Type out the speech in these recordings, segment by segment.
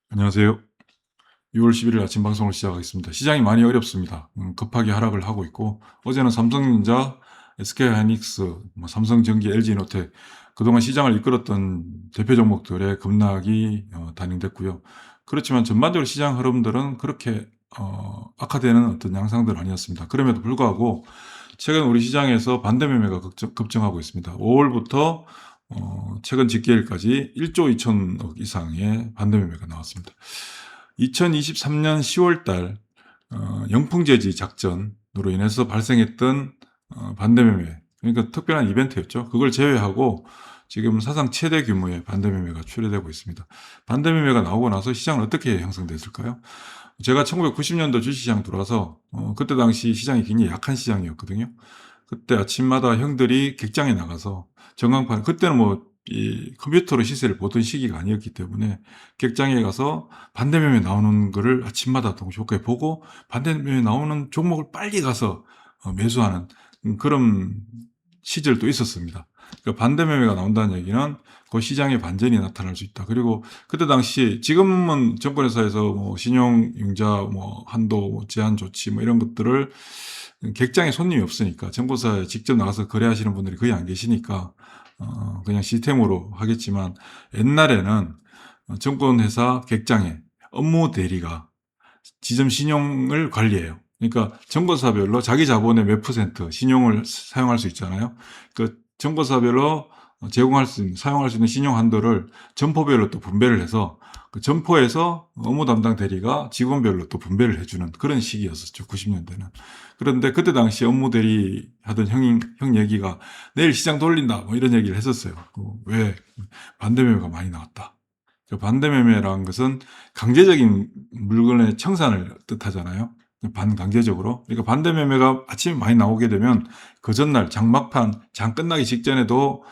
안녕하세요. 6월 11일 아침 방송을 시작하겠습니다. 시장이 많이 어렵습니다. 급하게 하락을 하고 있고, 어제는 삼성전자, SK하이닉스, 삼성전기, LG노텍 그동안 시장을 이끌었던 대표 종목들의 급락이 단행됐고요. 그렇지만 전반적으로 시장 흐름들은 그렇게 악화되는 어떤 양상들은 아니었습니다. 그럼에도 불구하고 최근 우리 시장에서 반대 매매가 급증하고 있습니다. 5월부터 최근 직계일까지 1조 2천억 이상의 반대 매매가 나왔습니다. 2023년 10월 달 영풍재지 작전으로 인해서 발생했던 반대 매매, 그러니까 특별한 이벤트였죠. 그걸 제외하고 지금 사상 최대 규모의 반대 매매가 출회되고 있습니다. 반대 매매가 나오고 나서 시장은 어떻게 형성됐을까요? 제가 1990년도 주식시장 들어와서 그때 당시 시장이 굉장히 약한 시장이었거든요. 그때 아침마다 형들이 객장에 나가서 전광판, 그때는 이 컴퓨터로 시세를 보던 시기가 아니었기 때문에 객장에 가서 반대 매매 나오는 거를 아침마다 동시에 보고 반대 매매 나오는 종목을 빨리 가서 매수하는 그런 시절도 있었습니다. 그러니까 반대 매매가 나온다는 얘기는 그 시장에 반전이 나타날 수 있다. 그리고 그때 당시 지금은 정권회사에서 신용융자, 한도, 제한 조치 이런 것들을 객장에 손님이 없으니까 정보사에 직접 나가서 거래하시는 분들이 거의 안 계시니까 그냥 시스템으로 하겠지만, 옛날에는 증권회사 객장에 업무 대리가 지점 신용을 관리해요. 그러니까 정보사별로 자기 자본의 몇 퍼센트 신용을 사용할 수 있잖아요. 그 정보사별로 사용할 수 있는 신용 한도를 점포별로 또 분배를 해서 그 점포에서 업무 담당 대리가 직원별로 또 분배를 해주는 그런 시기였었죠. 90년대는. 그런데 그때 당시 업무 대리 하던 형 얘기가 내일 시장 돌린다 이런 얘기를 했었어요. 왜 반대매매가 많이 나왔다. 반대매매라는 것은 강제적인 물건의 청산을 뜻하잖아요. 반강제적으로. 그러니까 반대매매가 아침에 많이 나오게 되면 그 전날 장막판, 장 끝나기 직전에도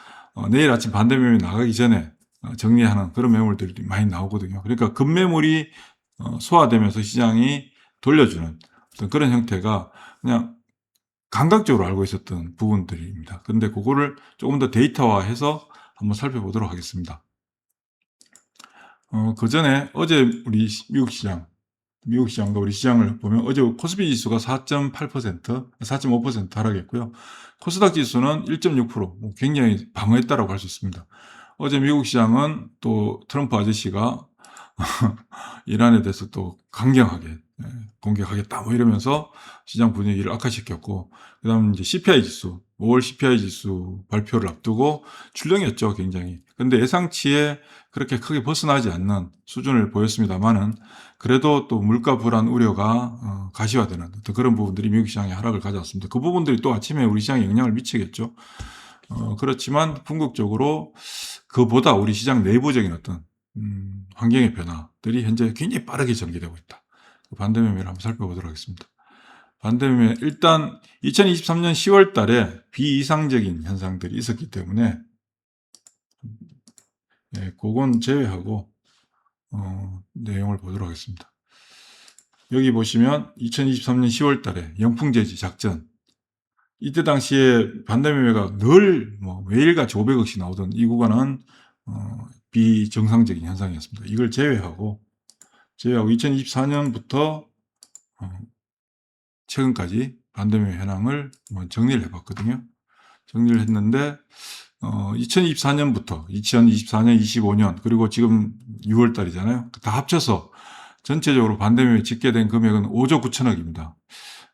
내일 아침 반대매매 나가기 전에 정리하는 그런 매물들이 많이 나오거든요. 그러니까 급매물이 소화되면서 시장이 돌려주는 어떤 그런 형태가 그냥 감각적으로 알고 있었던 부분들입니다. 근데 그거를 조금 더 데이터화해서 한번 살펴보도록 하겠습니다. 그 전에 어제 우리 미국 시장과 우리 시장을 보면 어제 코스피 지수가 4.8%, 4.5% 하락했고요. 코스닥 지수는 1.6%, 굉장히 방어했다라고 할 수 있습니다. 어제 미국 시장은 또 트럼프 아저씨가 이란에 대해서 또 강경하게 공격하겠다 이러면서 시장 분위기를 악화시켰고, 그다음 이제 CPI 지수, 5월 CPI 지수 발표를 앞두고 출렁였죠, 굉장히. 근데 예상치에 그렇게 크게 벗어나지 않는 수준을 보였습니다만은, 그래도 또 물가 불안 우려가 가시화되는 어떤 그런 부분들이 미국 시장의 하락을 가져왔습니다. 그 부분들이 또 아침에 우리 시장에 영향을 미치겠죠. 그렇지만 궁극적으로 그보다 우리 시장 내부적인 어떤 환경의 변화들이 현재 굉장히 빠르게 전개되고 있다. 반대 매매를 한번 살펴보도록 하겠습니다. 반대 매매, 일단 2023년 10월 달에 비이상적인 현상들이 있었기 때문에 그건 제외하고 내용을 보도록 하겠습니다. 여기 보시면 2023년 10월 달에 영풍재지 작전, 이때 당시에 반대 매매가 늘 매일같이 500억씩 나오던 이 구간은 비정상적인 현상이었습니다. 이걸 제외하고 2024년부터 최근까지 반대 매매 현황을 정리를 해봤거든요. 정리를 했는데 2024년부터 2024년, 25년 그리고 지금 6월 달이잖아요. 다 합쳐서 전체적으로 반대 매매 집계된 금액은 5조 9천억입니다.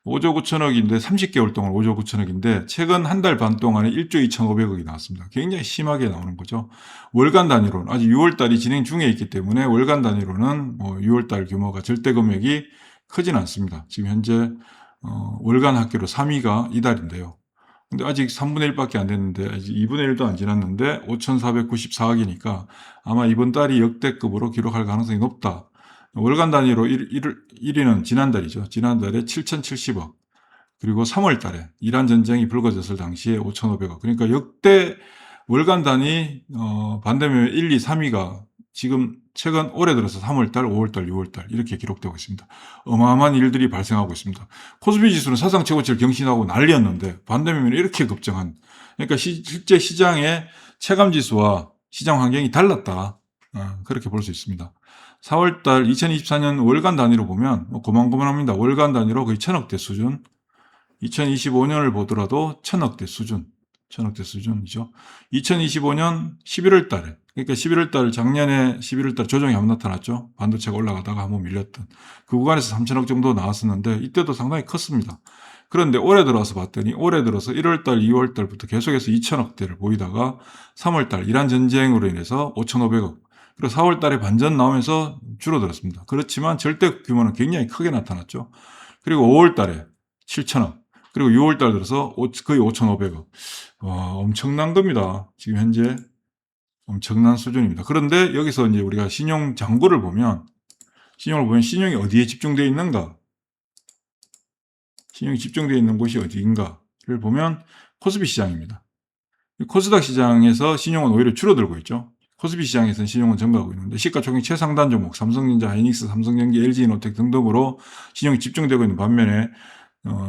5조 9천억인데 30개월 동안 5조 9천억인데 최근 한 달 반 동안에 1조 2,500억이 나왔습니다. 굉장히 심하게 나오는 거죠. 월간 단위로는 아직 6월 달이 진행 중에 있기 때문에 월간 단위로는 6월 달 규모가 절대 금액이 크진 않습니다. 지금 현재 월간 합계로 3위가 이달인데요. 근데 아직 3분의 1밖에 안 됐는데 아직 2분의 1도 안 지났는데 5,494억이니까 아마 이번 달이 역대급으로 기록할 가능성이 높다. 월간 단위로 1위는 지난달이죠. 지난달에 7,070억. 그리고 3월 달에 이란 전쟁이 불거졌을 당시에 5,500억. 그러니까 역대 월간 단위 반대매매 1, 2, 3위가 지금 최근 올해 들어서 3월 달, 5월 달, 6월 달 이렇게 기록되고 있습니다. 어마어마한 일들이 발생하고 있습니다. 코스피 지수는 사상 최고치를 경신하고 난리였는데 반대매매는 이렇게 급증한. 그러니까 실제 시장의 체감 지수와 시장 환경이 달랐다. 그렇게 볼 수 있습니다. 4월달 2024년 월간 단위로 보면 고만고만합니다. 월간 단위로 거의 1000억대 수준. 2025년을 보더라도 1000억대 수준. 1000억대 수준이죠. 2025년 11월 달에, 그러니까 11월 달, 작년에 11월 달 조정이 한번 나타났죠. 반도체가 올라가다가 한번 밀렸던. 그 구간에서 3000억 정도 나왔었는데, 이때도 상당히 컸습니다. 그런데 올해 들어서 봤더니, 올해 들어서 1월 달, 2월 달부터 계속해서 2000억대를 보이다가 3월 달, 이란 전쟁으로 인해서 5500억. 그리고 4월 달에 반전 나오면서 줄어들었습니다. 그렇지만 절대 규모는 굉장히 크게 나타났죠. 그리고 5월 달에 7000억. 그리고 6월 달 들어서 거의 5,500억. 와, 엄청난 겁니다. 지금 현재 엄청난 수준입니다. 그런데 여기서 이제 우리가 신용 잔고를 보면, 신용이 어디에 집중되어 있는가? 신용이 집중되어 있는 곳이 어디인가를 보면 코스피 시장입니다. 코스닥 시장에서 신용은 오히려 줄어들고 있죠. 코스피 시장에서는 신용은 증가하고 있는데, 시가총액 최상단 종목, 삼성전자, 하이닉스, 삼성전기, LG이노텍 등등으로 신용이 집중되고 있는 반면에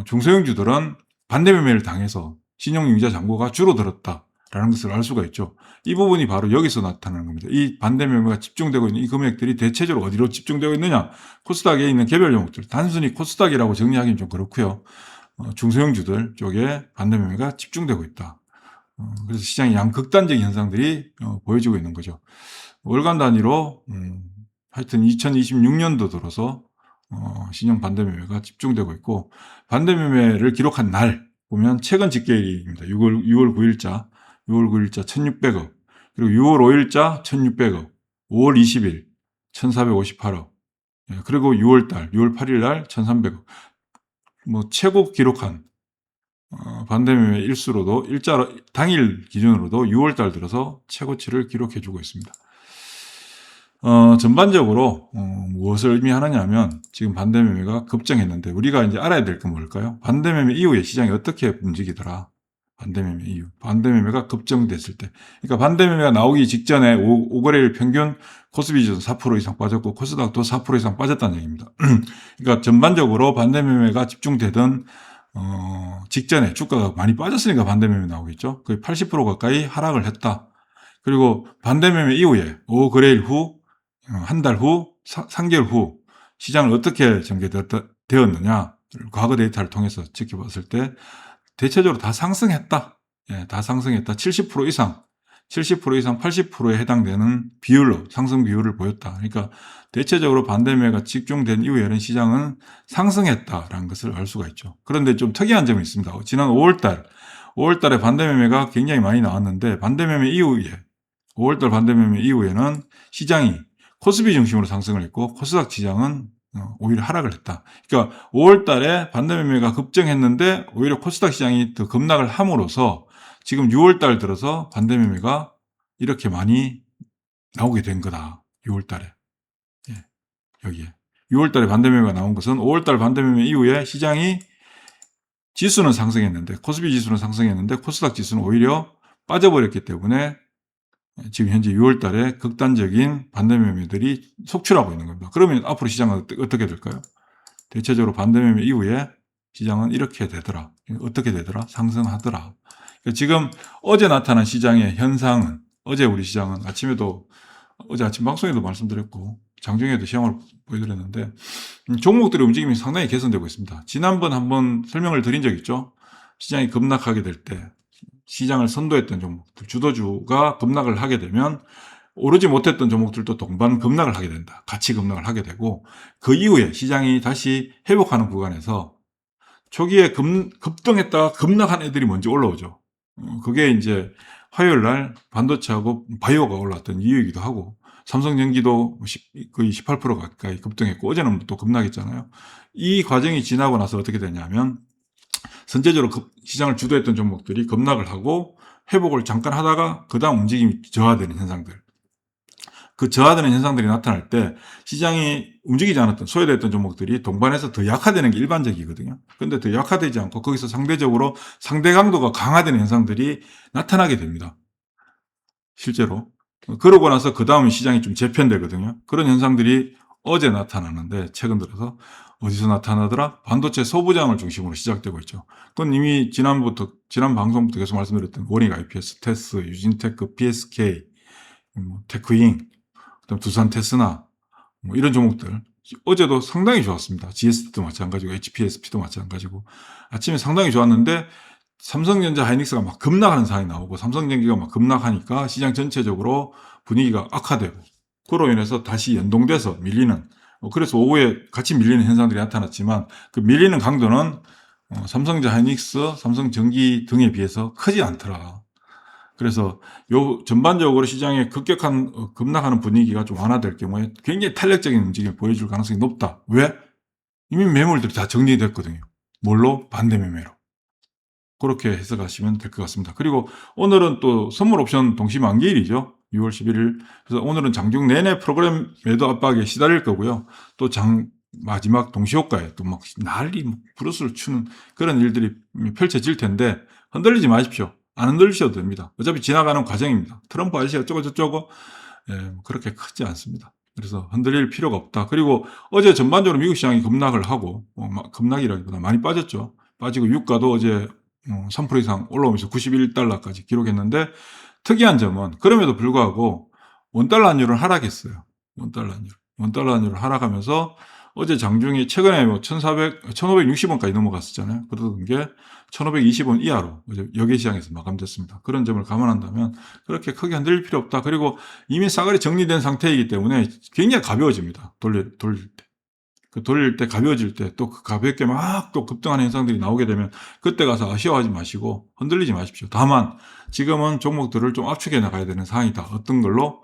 중소형주들은 반대 매매를 당해서 신용융자 잔고가 줄어들었다라는 것을 알 수가 있죠. 이 부분이 바로 여기서 나타나는 겁니다. 이 반대 매매가 집중되고 있는 이 금액들이 대체적으로 어디로 집중되고 있느냐? 코스닥에 있는 개별 종목들. 단순히 코스닥이라고 정리하기는 좀 그렇고요. 중소형주들 쪽에 반대 매매가 집중되고 있다. 그래서 시장의 양극단적인 현상들이 보여지고 있는 거죠. 월간 단위로 하여튼 2026년도 들어서 신용 반대 매매가 집중되고 있고, 반대 매매를 기록한 날 보면 최근 집계일입니다. 6월 9일자 1600억, 그리고 6월 5일자 1600억, 5월 20일 1458억, 그리고 6월 8일 날 1300억. 최고 기록한 반대 매매 일수로도 일자 당일 기준으로도 6월 달 들어서 최고치를 기록해주고 있습니다. 전반적으로 무엇을 의미하느냐 하면, 지금 반대 매매가 급증했는데 우리가 이제 알아야 될 건 뭘까요? 반대 매매 이후에 시장이 어떻게 움직이더라. 반대 매매 이후. 반대 매매가 급증됐을 때. 그러니까 반대 매매가 나오기 직전에 5거래일 평균 코스피 지수 4% 이상 빠졌고 코스닥도 4% 이상 빠졌다는 얘기입니다. 그러니까 전반적으로 반대 매매가 집중되던 직전에 주가가 많이 빠졌으니까 반대 매매 나오겠죠. 거의 80% 가까이 하락을 했다. 그리고 반대 매매 이후에 5거래일 후, 한 달 후, 3개월 후 시장을 어떻게 전개되었느냐, 과거 데이터를 통해서 지켜봤을 때 대체적으로 다 상승했다. 다 상승했다. 70% 이상 80%에 해당되는 비율로 상승 비율을 보였다. 그러니까 대체적으로 반대 매매가 집중된 이후에는 시장은 상승했다라는 것을 알 수가 있죠. 그런데 좀 특이한 점이 있습니다. 지난 5월달에 반대 매매가 굉장히 많이 나왔는데, 반대 매매 이후에 5월달 반대 매매 이후에는 시장이 코스피 중심으로 상승을 했고 코스닥 시장은 오히려 하락을 했다. 그러니까 5월달에 반대 매매가 급증했는데 오히려 코스닥 시장이 더 급락을 함으로써 지금 6월달 들어서 반대 매매가 이렇게 많이 나오게 된 거다. 6월달에 여기에 6월달에 반대 매매가 나온 것은 5월달 반대 매매 이후에 시장이 지수는 상승했는데, 코스피 지수는 상승했는데 코스닥 지수는 오히려 빠져버렸기 때문에 지금 현재 6월 달에 극단적인 반대 매매들이 속출하고 있는 겁니다. 그러면 앞으로 시장은 어떻게 될까요? 대체적으로 반대 매매 이후에 시장은 이렇게 되더라. 어떻게 되더라? 상승하더라. 그러니까 지금 어제 나타난 시장의 현상은, 어제 우리 시장은 어제 아침 방송에도 말씀드렸고 장중에도 시황을 보여드렸는데, 종목들의 움직임이 상당히 개선되고 있습니다. 지난번 한번 설명을 드린 적 있죠. 시장이 급락하게 될 때 시장을 선도했던 종목들, 주도주가 급락을 하게 되면 오르지 못했던 종목들도 동반 급락을 하게 된다. 같이 급락을 하게 되고, 그 이후에 시장이 다시 회복하는 구간에서 초기에 급등했다가 급락한 애들이 먼저 올라오죠. 그게 이제 화요일 날 반도체하고 바이오가 올랐던 이유이기도 하고, 삼성전기도 거의 18% 가까이 급등했고 어제는 또 급락했잖아요. 이 과정이 지나고 나서 어떻게 되냐면, 선제적으로 시장을 주도했던 종목들이 급락을 하고 회복을 잠깐 하다가 그 다음 움직임이 저하되는 현상들, 그 저하되는 현상들이 나타날 때 시장이 움직이지 않았던, 소외됐던 종목들이 동반해서 더 약화되는 게 일반적이거든요. 그런데 더 약화되지 않고 거기서 상대적으로 상대 강도가 강화되는 현상들이 나타나게 됩니다. 실제로. 그러고 나서 그 다음에 시장이 좀 재편되거든요. 그런 현상들이 어제 나타나는데, 최근 들어서 어디서 나타나더라? 반도체 소부장을 중심으로 시작되고 있죠. 그건 이미 지난 방송부터 계속 말씀드렸던 워링 IPS, 테스, 유진테크, PSK, 테크잉, 그다음 두산 테스나 뭐 이런 종목들 어제도 상당히 좋았습니다. GS도 마찬가지고 HPSP도 마찬가지고 아침에 상당히 좋았는데 삼성전자 하이닉스가 막 급락하는 상황이 나오고 삼성전기가 막 급락하니까 시장 전체적으로 분위기가 악화되고 그로 인해서 다시 연동돼서 밀리는 그래서 오후에 같이 밀리는 현상들이 나타났지만 그 밀리는 강도는 삼성전자 하이닉스, 삼성전기 등에 비해서 크지 않더라. 그래서 요 전반적으로 시장에 급격한 급락하는 분위기가 좀 완화될 경우에 굉장히 탄력적인 움직임을 보여줄 가능성이 높다. 왜? 이미 매물들이 다 정리됐거든요. 뭘로? 반대 매매로. 그렇게 해석하시면 될 것 같습니다. 그리고 오늘은 또 선물 옵션 동시 만기일이죠. 6월 11일. 그래서 오늘은 장중 내내 프로그램 매도 압박에 시달릴 거고요. 또 마지막 동시효과에 또 막 난리 브루스를 추는 그런 일들이 펼쳐질 텐데 흔들리지 마십시오. 안 흔들리셔도 됩니다. 어차피 지나가는 과정입니다. 트럼프 아저씨 어쩌고 저쩌고 그렇게 크지 않습니다. 그래서 흔들릴 필요가 없다. 그리고 어제 전반적으로 미국 시장이 급락을 하고 급락이라기보다 많이 빠졌죠. 빠지고 유가도 어제 3% 이상 올라오면서 91달러까지 기록했는데 특이한 점은 그럼에도 불구하고 원달러 환율은 하락했어요. 원달러 환율을 하락하면서 어제 장중에 최근에 뭐 1560원까지 넘어갔었잖아요. 그러던 게 1520원 이하로 여계 시장에서 마감됐습니다. 그런 점을 감안한다면 그렇게 크게 흔들릴 필요 없다. 그리고 이미 싸그리 정리된 상태이기 때문에 굉장히 가벼워집니다. 돌릴 때. 돌릴 때 가벼워질 때 또 그 가볍게 막 또 급등하는 현상들이 나오게 되면 그때 가서 아쉬워하지 마시고 흔들리지 마십시오. 다만 지금은 종목들을 좀 압축해 나가야 되는 상황이다. 어떤 걸로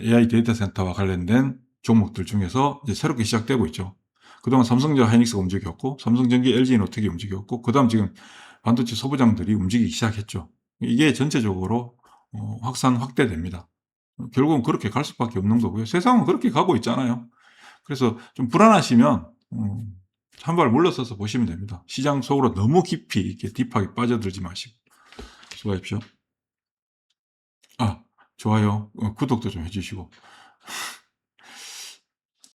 AI 데이터 센터와 관련된 종목들 중에서 이제 새롭게 시작되고 있죠. 그동안 삼성전자 하이닉스가 움직였고 삼성전기 LG노텍이 움직였고 그다음 지금 반도체 소부장들이 움직이기 시작했죠. 이게 전체적으로 확산 확대됩니다. 결국은 그렇게 갈 수밖에 없는 거고요. 세상은 그렇게 가고 있잖아요. 그래서 좀 불안하시면 한 발 물러서서 보시면 됩니다. 시장 속으로 너무 깊이 이렇게 딥하게 빠져들지 마시고. 수고하십시오. 좋아요, 구독도 좀 해주시고.